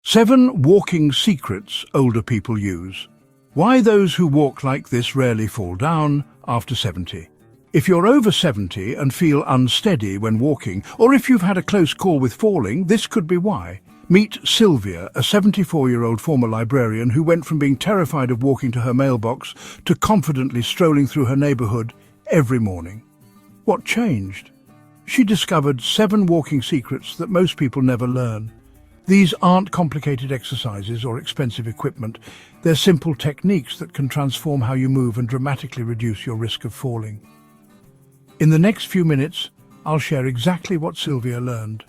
7 walking secrets older people use. Why those who walk like this rarely fall down after 70. If you're over 70 and feel unsteady when walking, or if you've had a close call with falling, this could be why. Meet Sylvia, a 74-year-old former librarian who went from being terrified of walking to her mailbox to confidently strolling through her neighborhood every morning. What changed? She discovered 7 walking secrets that most people never learn. These aren't complicated exercises or expensive equipment. They're simple techniques that can transform how you move and dramatically reduce your risk of falling. In the next few minutes, I'll share exactly what Sylvia learned.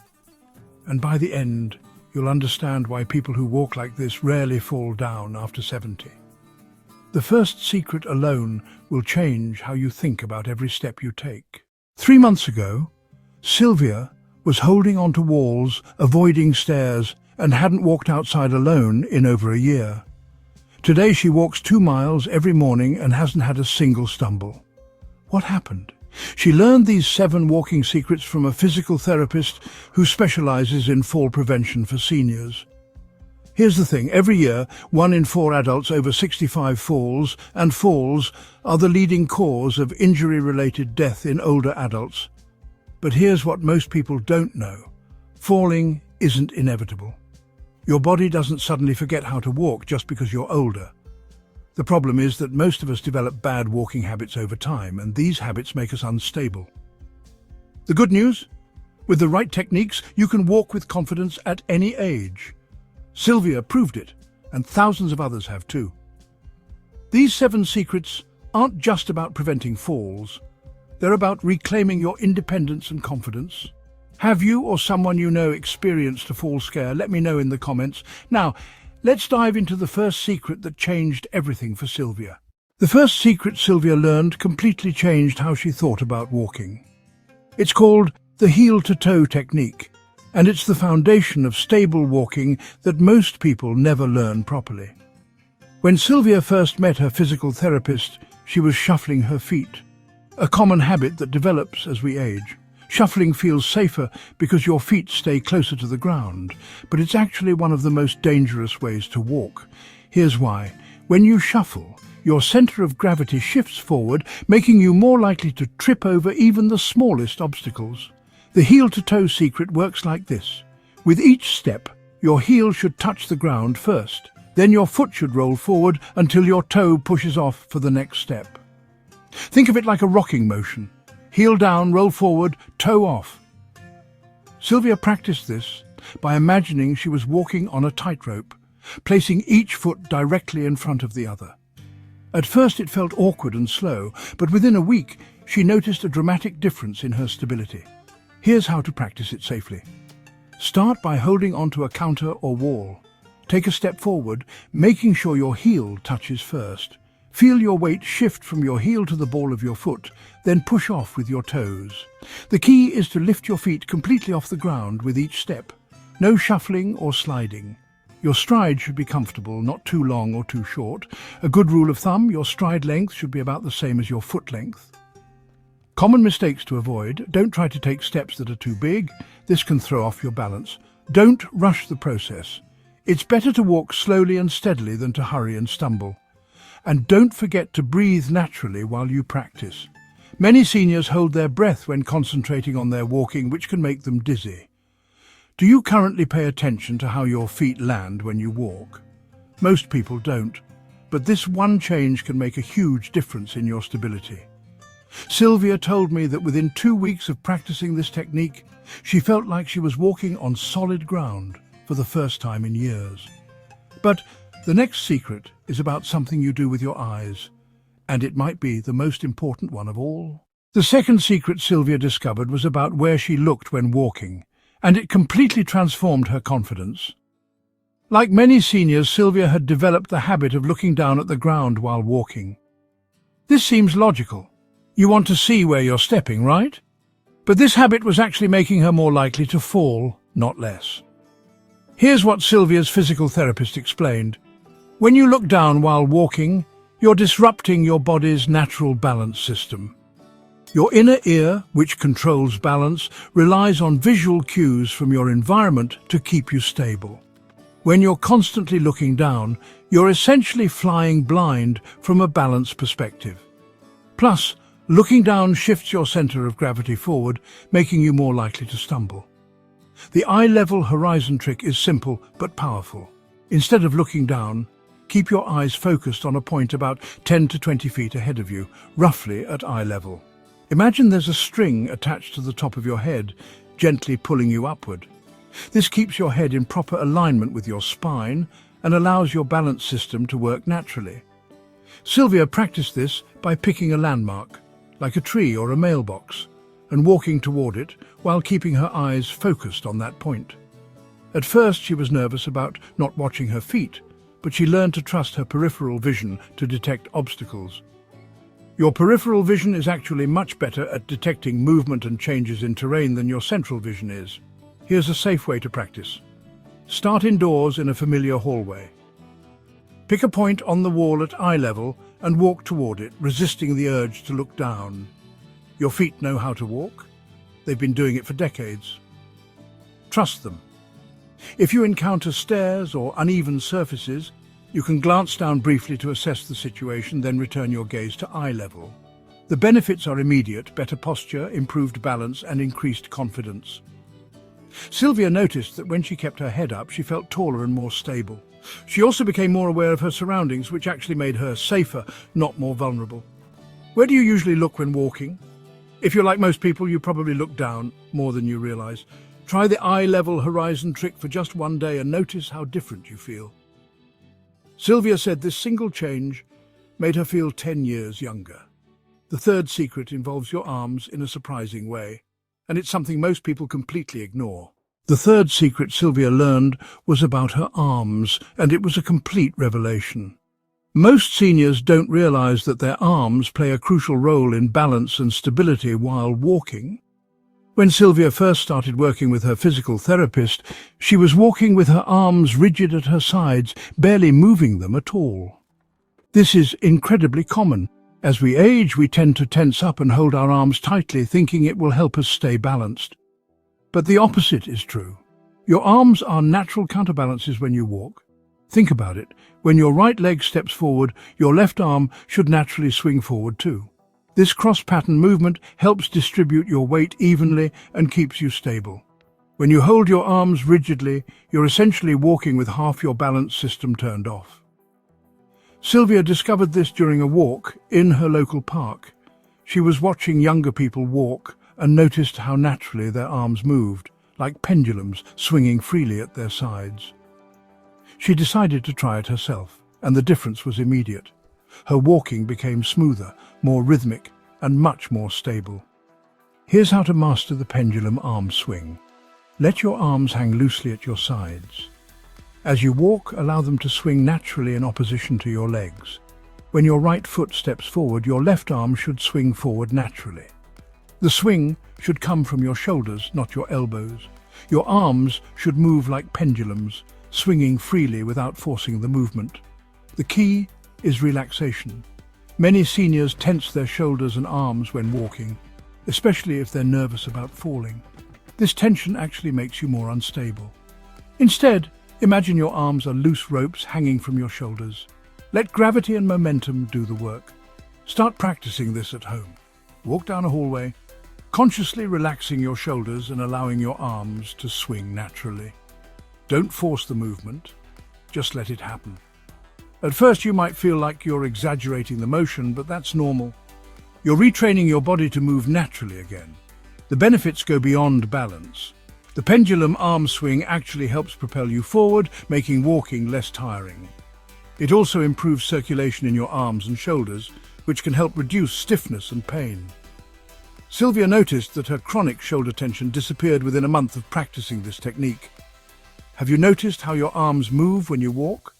And by the end, you'll understand why people who walk like this rarely fall down after 70. The first secret alone will change how you think about every step you take. 3 months ago, Sylvia was holding onto walls, avoiding stairs, and hadn't walked outside alone in over a year. Today she walks 2 miles every morning and hasn't had a single stumble. What happened? She learned these 7 walking secrets from a physical therapist who specializes in fall prevention for seniors. Here's the thing, every year, 1 in 4 adults over 65 falls, and falls are the leading cause of injury-related death in older adults. But here's what most people don't know. Falling isn't inevitable. Your body doesn't suddenly forget how to walk just because you're older. The problem is that most of us develop bad walking habits over time, and these habits make us unstable. The good news? With the right techniques, you can walk with confidence at any age. Sylvia proved it, and thousands of others have too. These 7 secrets aren't just about preventing falls. They're about reclaiming your independence and confidence. Have you or someone you know experienced a fall scare? Let me know in the comments. Now, let's dive into the first secret that changed everything for Sylvia. The first secret Sylvia learned completely changed how she thought about walking. It's called the heel-to-toe technique, and it's the foundation of stable walking that most people never learn properly. When Sylvia first met her physical therapist, she was shuffling her feet, a common habit that develops as we age. Shuffling feels safer because your feet stay closer to the ground, but it's actually one of the most dangerous ways to walk. Here's why. When you shuffle, your center of gravity shifts forward, making you more likely to trip over even the smallest obstacles. The heel-to-toe secret works like this. With each step, your heel should touch the ground first. Then your foot should roll forward until your toe pushes off for the next step. Think of it like a rocking motion. Heel down, roll forward, toe off. Sylvia practiced this by imagining she was walking on a tightrope, placing each foot directly in front of the other. At first it felt awkward and slow, but within a week she noticed a dramatic difference in her stability. Here's how to practice it safely. Start by holding onto a counter or wall. Take a step forward, making sure your heel touches first. Feel your weight shift from your heel to the ball of your foot, then push off with your toes. The key is to lift your feet completely off the ground with each step. No shuffling or sliding. Your stride should be comfortable, not too long or too short. A good rule of thumb, your stride length should be about the same as your foot length. Common mistakes to avoid: don't try to take steps that are too big. This can throw off your balance. Don't rush the process. It's better to walk slowly and steadily than to hurry and stumble. And don't forget to breathe naturally while you practice. Many seniors hold their breath when concentrating on their walking, which can make them dizzy. Do you currently pay attention to how your feet land when you walk? Most people don't, but this one change can make a huge difference in your stability. Sylvia told me that within 2 weeks of practicing this technique, she felt like she was walking on solid ground for the first time in years. But the next secret is about something you do with your eyes, and it might be the most important one of all. The second secret Sylvia discovered was about where she looked when walking, and it completely transformed her confidence. Like many seniors, Sylvia had developed the habit of looking down at the ground while walking. This seems logical. You want to see where you're stepping, right? But this habit was actually making her more likely to fall, not less. Here's what Sylvia's physical therapist explained. When you look down while walking, you're disrupting your body's natural balance system. Your inner ear, which controls balance, relies on visual cues from your environment to keep you stable. When you're constantly looking down, you're essentially flying blind from a balance perspective. Plus, looking down shifts your center of gravity forward, making you more likely to stumble. The eye-level horizon trick is simple but powerful. Instead of looking down, keep your eyes focused on a point about 10 to 20 feet ahead of you, roughly at eye level. Imagine there's a string attached to the top of your head, gently pulling you upward. This keeps your head in proper alignment with your spine and allows your balance system to work naturally. Sylvia practiced this by picking a landmark, like a tree or a mailbox, and walking toward it while keeping her eyes focused on that point. At first she was nervous about not watching her feet, but she learned to trust her peripheral vision to detect obstacles. Your peripheral vision is actually much better at detecting movement and changes in terrain than your central vision is. Here's a safe way to practice. Start indoors in a familiar hallway. Pick a point on the wall at eye level and walk toward it, resisting the urge to look down. Your feet know how to walk. They've been doing it for decades. Trust them. If you encounter stairs or uneven surfaces, you can glance down briefly to assess the situation, then return your gaze to eye level. The benefits are immediate: better posture, improved balance, and increased confidence. Sylvia noticed that when she kept her head up, she felt taller and more stable. She also became more aware of her surroundings, which actually made her safer, not more vulnerable. Where do you usually look when walking? If you're like most people, you probably look down more than you realize. Try the eye-level horizon trick for just one day and notice how different you feel. Sylvia said this single change made her feel 10 years younger. The third secret involves your arms in a surprising way, and it's something most people completely ignore. The third secret Sylvia learned was about her arms, and it was a complete revelation. Most seniors don't realize that their arms play a crucial role in balance and stability while walking. When Sylvia first started working with her physical therapist, she was walking with her arms rigid at her sides, barely moving them at all. This is incredibly common. As we age, we tend to tense up and hold our arms tightly, thinking it will help us stay balanced. But the opposite is true. Your arms are natural counterbalances when you walk. Think about it. When your right leg steps forward, your left arm should naturally swing forward too. This cross-pattern movement helps distribute your weight evenly and keeps you stable. When you hold your arms rigidly, you're essentially walking with half your balance system turned off. Sylvia discovered this during a walk in her local park. She was watching younger people walk and noticed how naturally their arms moved, like pendulums swinging freely at their sides. She decided to try it herself, and the difference was immediate. Her walking became smoother, more rhythmic, and much more stable. Here's how to master the pendulum arm swing. Let your arms hang loosely at your sides. As you walk, allow them to swing naturally in opposition to your legs. When your right foot steps forward, your left arm should swing forward naturally. The swing should come from your shoulders, not your elbows. Your arms should move like pendulums, swinging freely without forcing the movement. The key is relaxation. Many seniors tense their shoulders and arms when walking, especially if they're nervous about falling. This tension actually makes you more unstable. Instead, imagine your arms are loose ropes hanging from your shoulders. Let gravity and momentum do the work. Start practicing this at home. Walk down a hallway, consciously relaxing your shoulders and allowing your arms to swing naturally. Don't force the movement, just let it happen. At first you might feel like you're exaggerating the motion, but that's normal. You're retraining your body to move naturally again. The benefits go beyond balance. The pendulum arm swing actually helps propel you forward, making walking less tiring. It also improves circulation in your arms and shoulders, which can help reduce stiffness and pain. Sylvia noticed that her chronic shoulder tension disappeared within a month of practicing this technique. Have you noticed how your arms move when you walk?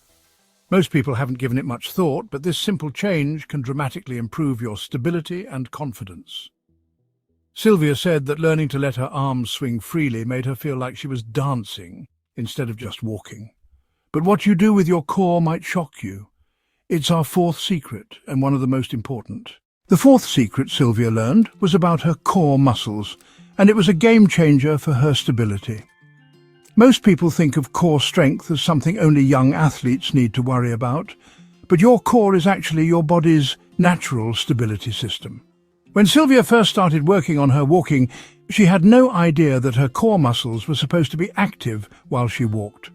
Most people haven't given it much thought, but this simple change can dramatically improve your stability and confidence. Sylvia said that learning to let her arms swing freely made her feel like she was dancing instead of just walking. But what you do with your core might shock you. It's our fourth secret, and one of the most important. The fourth secret Sylvia learned was about her core muscles, and it was a game changer for her stability. Most people think of core strength as something only young athletes need to worry about, but your core is actually your body's natural stability system. When Sylvia first started working on her walking, she had no idea that her core muscles were supposed to be active while she walked.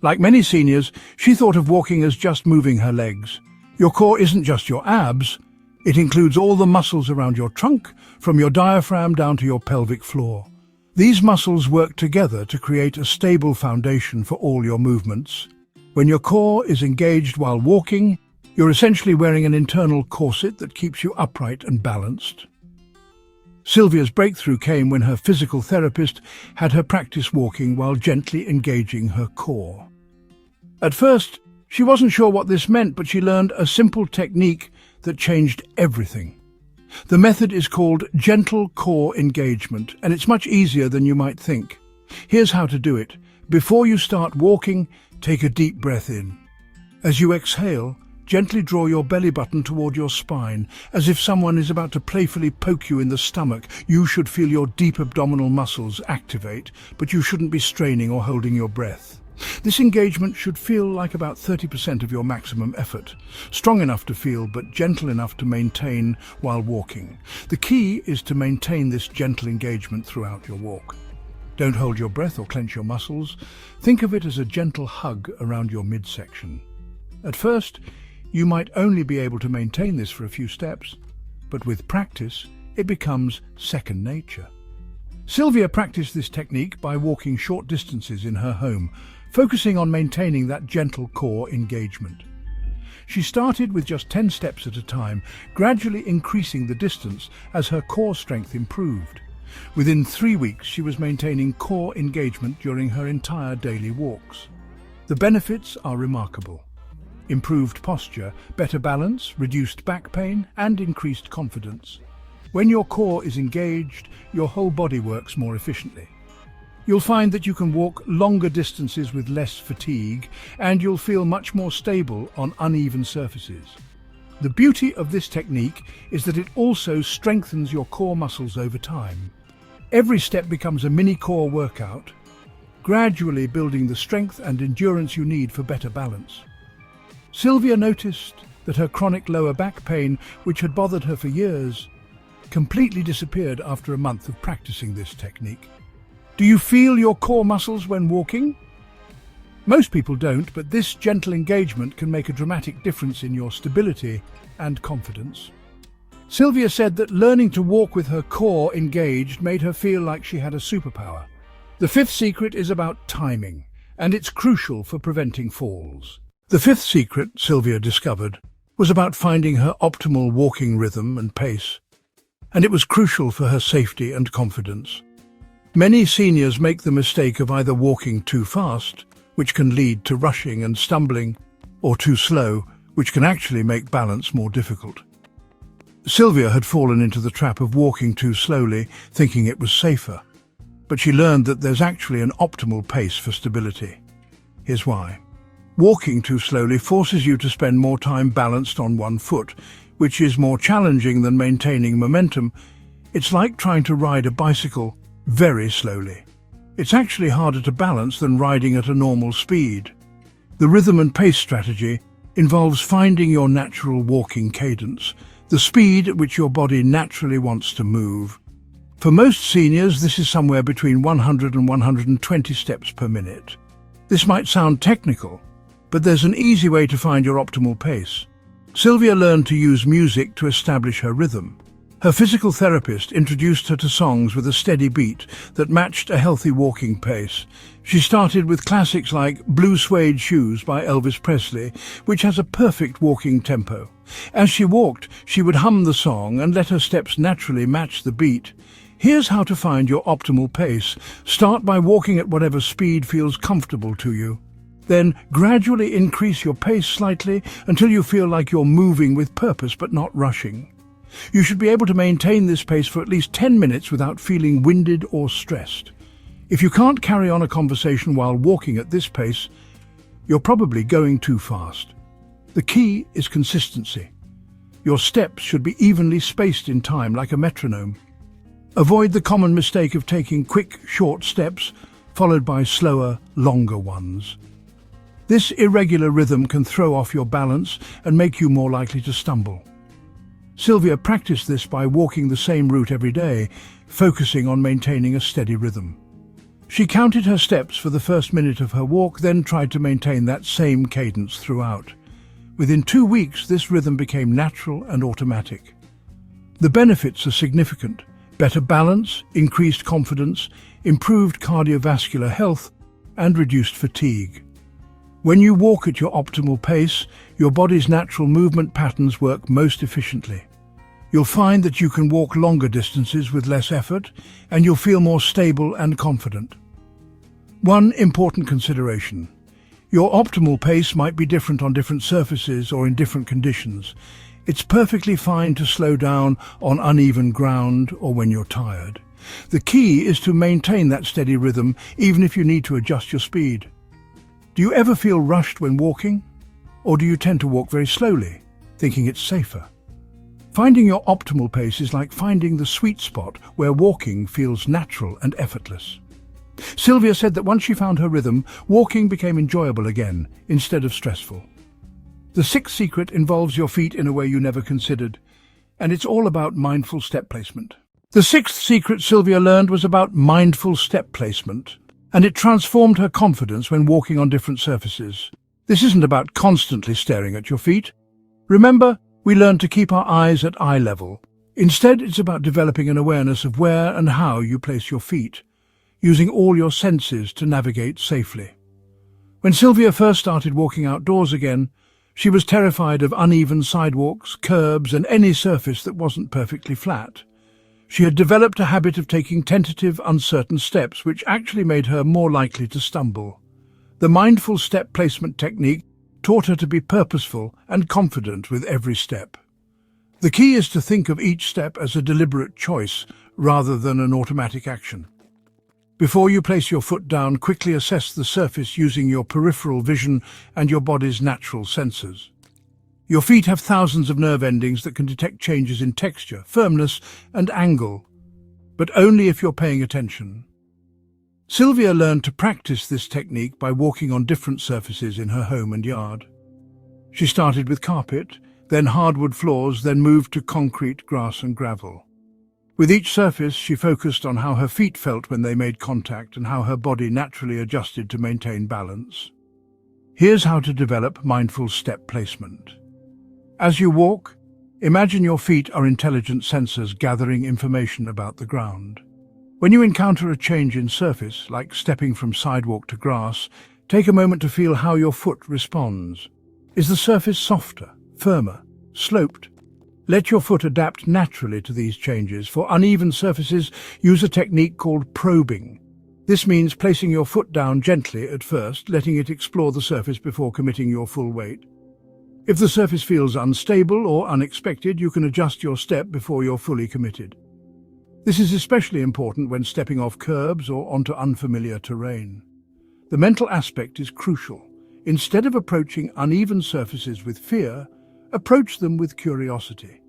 Like many seniors, she thought of walking as just moving her legs. Your core isn't just your abs, it includes all the muscles around your trunk, from your diaphragm down to your pelvic floor. These muscles work together to create a stable foundation for all your movements. When your core is engaged while walking, you're essentially wearing an internal corset that keeps you upright and balanced. Sylvia's breakthrough came when her physical therapist had her practice walking while gently engaging her core. At first, she wasn't sure what this meant, but she learned a simple technique that changed everything. The method is called gentle core engagement, and it's much easier than you might think. Here's how to do it. Before you start walking, take a deep breath in. As you exhale, gently draw your belly button toward your spine, as if someone is about to playfully poke you in the stomach. You should feel your deep abdominal muscles activate, but you shouldn't be straining or holding your breath. This engagement should feel like about 30% of your maximum effort. Strong enough to feel, but gentle enough to maintain while walking. The key is to maintain this gentle engagement throughout your walk. Don't hold your breath or clench your muscles. Think of it as a gentle hug around your midsection. At first, you might only be able to maintain this for a few steps, but with practice, it becomes second nature. Sylvia practiced this technique by walking short distances in her home, focusing on maintaining that gentle core engagement. She started with just 10 steps at a time, gradually increasing the distance as her core strength improved. Within 3 weeks, she was maintaining core engagement during her entire daily walks. The benefits are remarkable. Improved posture, better balance, reduced back pain, and increased confidence. When your core is engaged, your whole body works more efficiently. You'll find that you can walk longer distances with less fatigue, and you'll feel much more stable on uneven surfaces. The beauty of this technique is that it also strengthens your core muscles over time. Every step becomes a mini core workout, gradually building the strength and endurance you need for better balance. Sylvia noticed that her chronic lower back pain, which had bothered her for years, completely disappeared after a month of practicing this technique. Do you feel your core muscles when walking? Most people don't, but this gentle engagement can make a dramatic difference in your stability and confidence. Sylvia said that learning to walk with her core engaged made her feel like she had a superpower. The fifth secret is about timing, and it's crucial for preventing falls. The fifth secret, Sylvia discovered, was about finding her optimal walking rhythm and pace, and it was crucial for her safety and confidence. Many seniors make the mistake of either walking too fast, which can lead to rushing and stumbling, or too slow, which can actually make balance more difficult. Sylvia had fallen into the trap of walking too slowly, thinking it was safer. But she learned that there's actually an optimal pace for stability. Here's why. Walking too slowly forces you to spend more time balanced on one foot, which is more challenging than maintaining momentum. It's like trying to ride a bicycle very slowly. It's actually harder to balance than riding at a normal speed. The rhythm and pace strategy involves finding your natural walking cadence, the speed at which your body naturally wants to move. For most seniors, this is somewhere between 100 and 120 steps per minute. This might sound technical, but there's an easy way to find your optimal pace. Sylvia learned to use music to establish her rhythm. Her physical therapist introduced her to songs with a steady beat that matched a healthy walking pace. She started with classics like Blue Suede Shoes by Elvis Presley, which has a perfect walking tempo. As she walked, she would hum the song and let her steps naturally match the beat. Here's how to find your optimal pace. Start by walking at whatever speed feels comfortable to you. Then gradually increase your pace slightly until you feel like you're moving with purpose but not rushing. You should be able to maintain this pace for at least 10 minutes without feeling winded or stressed. If you can't carry on a conversation while walking at this pace, you're probably going too fast. The key is consistency. Your steps should be evenly spaced in time, like a metronome. Avoid the common mistake of taking quick, short steps, followed by slower, longer ones. This irregular rhythm can throw off your balance and make you more likely to stumble. Sylvia practiced this by walking the same route every day, focusing on maintaining a steady rhythm. She counted her steps for the first minute of her walk, then tried to maintain that same cadence throughout. Within 2 weeks, this rhythm became natural and automatic. The benefits are significant: better balance, increased confidence, improved cardiovascular health, and reduced fatigue. When you walk at your optimal pace, your body's natural movement patterns work most efficiently. You'll find that you can walk longer distances with less effort, and you'll feel more stable and confident. One important consideration: your optimal pace might be different on different surfaces or in different conditions. It's perfectly fine to slow down on uneven ground or when you're tired. The key is to maintain that steady rhythm, even if you need to adjust your speed. Do you ever feel rushed when walking? Or do you tend to walk very slowly, thinking it's safer? Finding your optimal pace is like finding the sweet spot where walking feels natural and effortless. Sylvia said that once she found her rhythm, walking became enjoyable again, instead of stressful. The sixth secret involves your feet in a way you never considered, and it's all about mindful step placement. The sixth secret Sylvia learned was about mindful step placement, and it transformed her confidence when walking on different surfaces. This isn't about constantly staring at your feet. Remember, we learned to keep our eyes at eye level. Instead, it's about developing an awareness of where and how you place your feet, using all your senses to navigate safely. When Sylvia first started walking outdoors again, she was terrified of uneven sidewalks, curbs, and any surface that wasn't perfectly flat. She had developed a habit of taking tentative, uncertain steps, which actually made her more likely to stumble. The mindful step placement technique taught her to be purposeful and confident with every step. The key is to think of each step as a deliberate choice rather than an automatic action. Before you place your foot down, quickly assess the surface using your peripheral vision and your body's natural sensors. Your feet have thousands of nerve endings that can detect changes in texture, firmness, and angle, but only if you're paying attention. Sylvia learned to practice this technique by walking on different surfaces in her home and yard. She started with carpet, then hardwood floors, then moved to concrete, grass, and gravel. With each surface, she focused on how her feet felt when they made contact and how her body naturally adjusted to maintain balance. Here's how to develop mindful step placement. As you walk, imagine your feet are intelligent sensors gathering information about the ground. When you encounter a change in surface, like stepping from sidewalk to grass, take a moment to feel how your foot responds. Is the surface softer, firmer, sloped? Let your foot adapt naturally to these changes. For uneven surfaces, use a technique called probing. This means placing your foot down gently at first, letting it explore the surface before committing your full weight. If the surface feels unstable or unexpected, you can adjust your step before you're fully committed. This is especially important when stepping off curbs or onto unfamiliar terrain. The mental aspect is crucial. Instead of approaching uneven surfaces with fear, approach them with curiosity.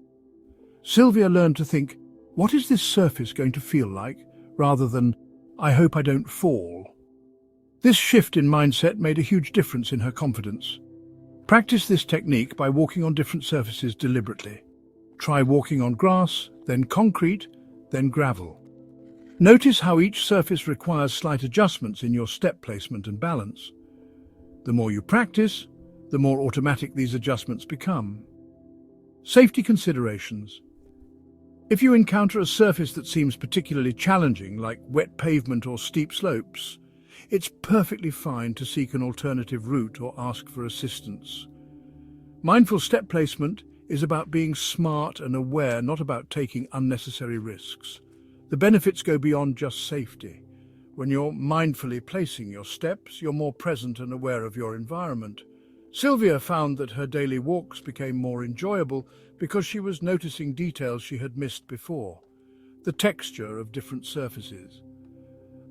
Sylvia learned to think, what is this surface going to feel like, rather than, I hope I don't fall. This shift in mindset made a huge difference in her confidence. Practice this technique by walking on different surfaces deliberately. Try walking on grass, then concrete, then gravel. Notice how each surface requires slight adjustments in your step placement and balance. The more you practice, the more automatic these adjustments become. Safety considerations. If you encounter a surface that seems particularly challenging, like wet pavement or steep slopes, it's perfectly fine to seek an alternative route or ask for assistance. Mindful step placement is about being smart and aware, not about taking unnecessary risks. The benefits go beyond just safety. When you're mindfully placing your steps, you're more present and aware of your environment. Sylvia found that her daily walks became more enjoyable because she was noticing details she had missed before. The texture of different surfaces,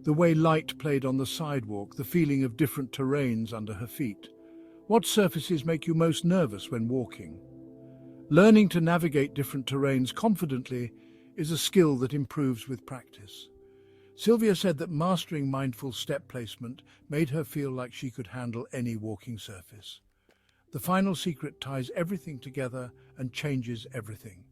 the way light played on the sidewalk, the feeling of different terrains under her feet. What surfaces make you most nervous when walking? Learning to navigate different terrains confidently is a skill that improves with practice. Sylvia said that mastering mindful step placement made her feel like she could handle any walking surface. The final secret ties everything together and changes everything.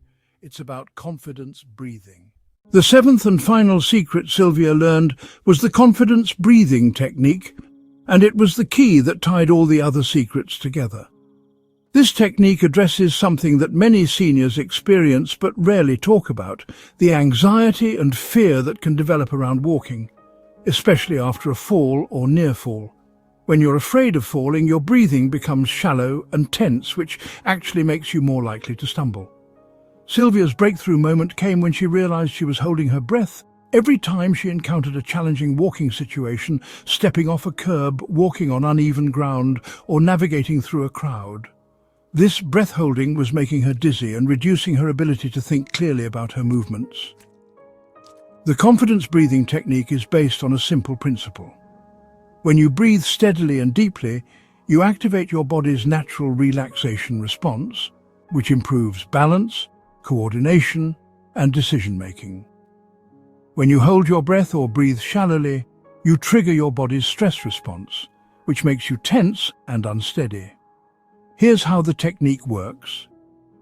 It's about confidence breathing. The seventh and final secret Sylvia learned was the confidence breathing technique, and it was the key that tied all the other secrets together. This technique addresses something that many seniors experience but rarely talk about: the anxiety and fear that can develop around walking, especially after a fall or near fall. When you're afraid of falling, your breathing becomes shallow and tense, which actually makes you more likely to stumble. Sylvia's breakthrough moment came when she realized she was holding her breath every time she encountered a challenging walking situation, stepping off a curb, walking on uneven ground, or navigating through a crowd. This breath-holding was making her dizzy and reducing her ability to think clearly about her movements. The confidence breathing technique is based on a simple principle. When you breathe steadily and deeply, you activate your body's natural relaxation response, which improves balance, coordination, and decision-making. When you hold your breath or breathe shallowly, you trigger your body's stress response, which makes you tense and unsteady. Here's how the technique works.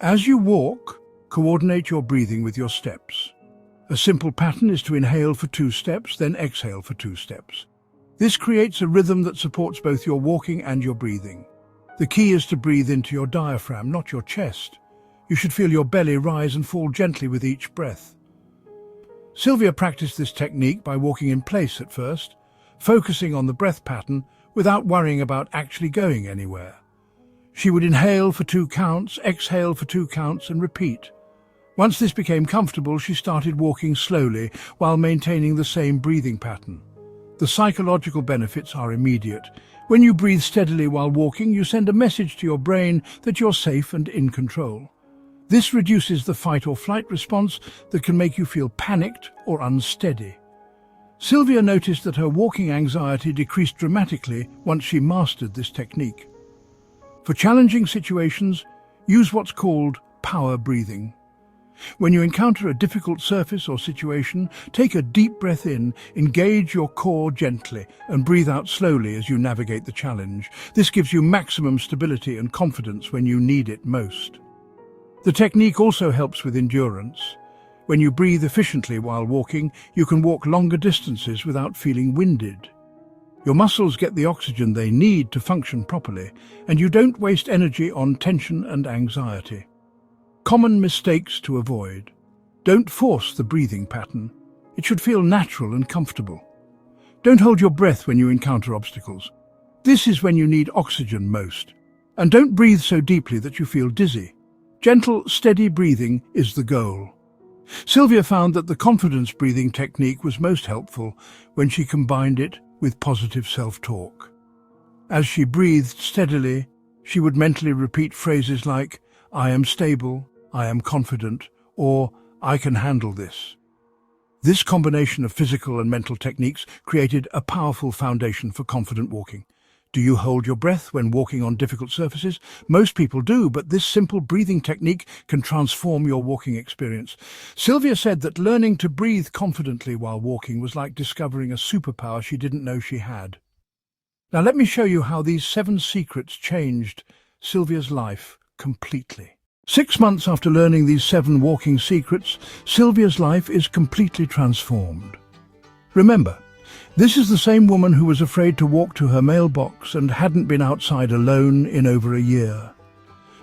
As you walk, coordinate your breathing with your steps. A simple pattern is to inhale for 2 steps, then exhale for 2 steps. This creates a rhythm that supports both your walking and your breathing. The key is to breathe into your diaphragm, not your chest. You should feel your belly rise and fall gently with each breath. Sylvia practiced this technique by walking in place at first, focusing on the breath pattern without worrying about actually going anywhere. She would inhale for 2 counts, exhale for 2 counts, and repeat. Once this became comfortable, she started walking slowly while maintaining the same breathing pattern. The psychological benefits are immediate. When you breathe steadily while walking, you send a message to your brain that you're safe and in control. This reduces the fight or flight response that can make you feel panicked or unsteady. Sylvia noticed that her walking anxiety decreased dramatically once she mastered this technique. For challenging situations, use what's called power breathing. When you encounter a difficult surface or situation, take a deep breath in, engage your core gently, and breathe out slowly as you navigate the challenge. This gives you maximum stability and confidence when you need it most. The technique also helps with endurance. When you breathe efficiently while walking, you can walk longer distances without feeling winded. Your muscles get the oxygen they need to function properly, and you don't waste energy on tension and anxiety. Common mistakes to avoid. Don't force the breathing pattern. It should feel natural and comfortable. Don't hold your breath when you encounter obstacles. This is when you need oxygen most. And don't breathe so deeply that you feel dizzy. Gentle, steady breathing is the goal. Sylvia found that the confidence breathing technique was most helpful when she combined it with positive self-talk. As she breathed steadily, she would mentally repeat phrases like, "I am stable," "I am confident," or "I can handle this." This combination of physical and mental techniques created a powerful foundation for confident walking. Do you hold your breath when walking on difficult surfaces? Most people do, but this simple breathing technique can transform your walking experience. Sylvia said that learning to breathe confidently while walking was like discovering a superpower she didn't know she had. Now let me show you how these 7 secrets changed Sylvia's life completely. 6 months after learning these 7 walking secrets, Sylvia's life is completely transformed. Remember, this is the same woman who was afraid to walk to her mailbox and hadn't been outside alone in over a year.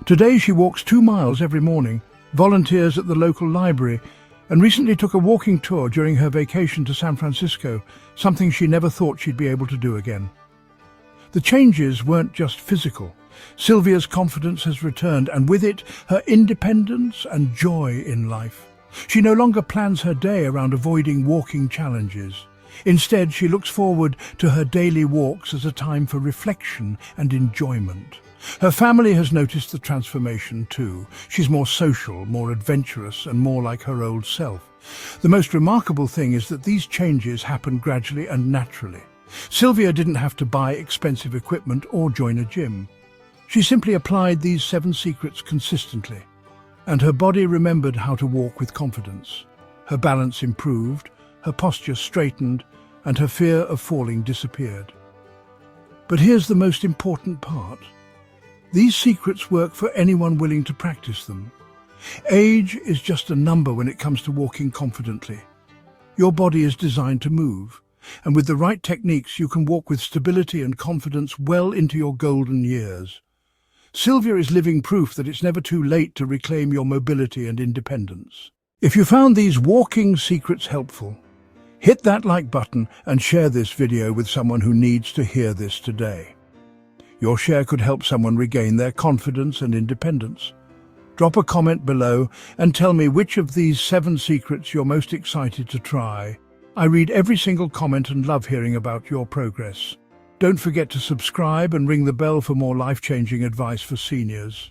Today she walks 2 miles every morning, volunteers at the local library, and recently took a walking tour during her vacation to San Francisco, something she never thought she'd be able to do again. The changes weren't just physical. Sylvia's confidence has returned, and with it, her independence and joy in life. She no longer plans her day around avoiding walking challenges. Instead, she looks forward to her daily walks as a time for reflection and enjoyment. Her family has noticed the transformation too. She's more social, more adventurous, and more like her old self. The most remarkable thing is that these changes happen gradually and naturally. Sylvia didn't have to buy expensive equipment or join a gym. She simply applied these 7 secrets consistently, and her body remembered how to walk with confidence. Her balance improved, her posture straightened, and her fear of falling disappeared. But here's the most important part. These secrets work for anyone willing to practice them. Age is just a number when it comes to walking confidently. Your body is designed to move, and with the right techniques you can walk with stability and confidence well into your golden years. Sylvia is living proof that it's never too late to reclaim your mobility and independence. If you found these walking secrets helpful, hit that like button and share this video with someone who needs to hear this today. Your share could help someone regain their confidence and independence. Drop a comment below and tell me which of these 7 secrets you're most excited to try. I read every single comment and love hearing about your progress. Don't forget to subscribe and ring the bell for more life-changing advice for seniors.